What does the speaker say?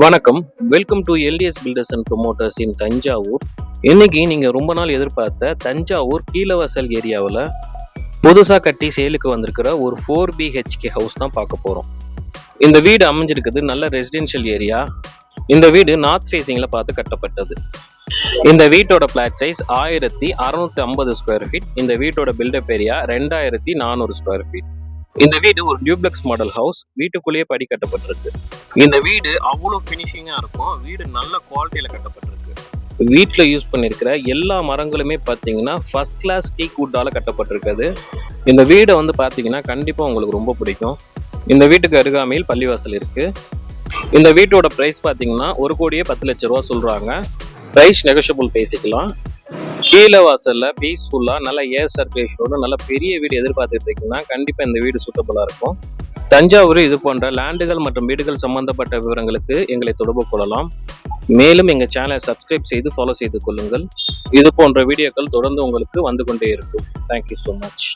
வணக்கம். Welcome to LDS builders and promoters in Thanjavur. இன்னைக்கு நீங்கள் ரொம்ப நாள் எதிர்பார்த்த தஞ்சாவூர் கீழவாசல் ஏரியாவில் புதுசாக கட்டி சேலுக்கு வந்திருக்கிற ஒரு 4 BHK ஹவுஸ் தான் பார்க்க போகிறோம். இந்த வீடு அமைஞ்சிருக்குது நல்ல ரெசிடென்ஷியல் ஏரியா. இந்த வீடு நார்த் ஃபேஸிங்கில் பார்த்து கட்டப்பட்டது. இந்த வீட்டோட பிளாட் சைஸ் 1650 ஸ்கொயர் ஃபீட். இந்த வீட்டோட பில்டப் ஏரியா 2400 ஸ்கொயர் ஃபீட். இந்த வீடு ஒரு டியூப்ளெக்ஸ் மாடல் ஹவுஸ். வீட்டுக்குள்ளேயே படி கட்டப்பட்டிருக்கு. இந்த வீடு அவ்வளோ ஃபினிஷிங்காக இருக்கும். வீடு நல்ல குவாலிட்டியில் கட்டப்பட்டிருக்கு. வீட்டில் யூஸ் பண்ணியிருக்கிற எல்லா மரங்களுமே பார்த்தீங்கன்னா ஃபர்ஸ்ட் கிளாஸ் டீக் வுட்டால் கட்டப்பட்டிருக்குது. இந்த வீடை பார்த்தீங்கன்னா கண்டிப்பாக உங்களுக்கு ரொம்ப பிடிக்கும். இந்த வீட்டுக்கு அருகாமையில் பள்ளிவாசல் இருக்குது. இந்த வீட்டோட ப்ரைஸ் பார்த்தீங்கன்னா 1,10,00,000 சொல்கிறாங்க. ப்ரைஸ் நெகோஷியபிள் பேசிக்கலாம். கீழே வாசல்ல பீஸ்ஃபுல்லா நல்ல ஏர் சர்க்குலேஷனோட நல்ல பெரிய வீடு எதிர்பார்த்துட்டு இருக்கீங்கன்னா கண்டிப்பா இந்த வீடு சூட்டபுளா இருக்கும். தஞ்சாவூர் இது போன்ற லேண்டுகள் மற்றும் வீடுகள் சம்பந்தப்பட்ட விவரங்களுக்கு எங்களை தொடர்பு கொள்ளலாம். மேலும் எங்க சேனலை சப்ஸ்கிரைப் செய்து ஃபாலோ செய்து கொள்ளுங்கள். இது போன்ற வீடியோக்கள் தொடர்ந்து உங்களுக்கு வந்து கொண்டே இருக்கும். Thank you so much.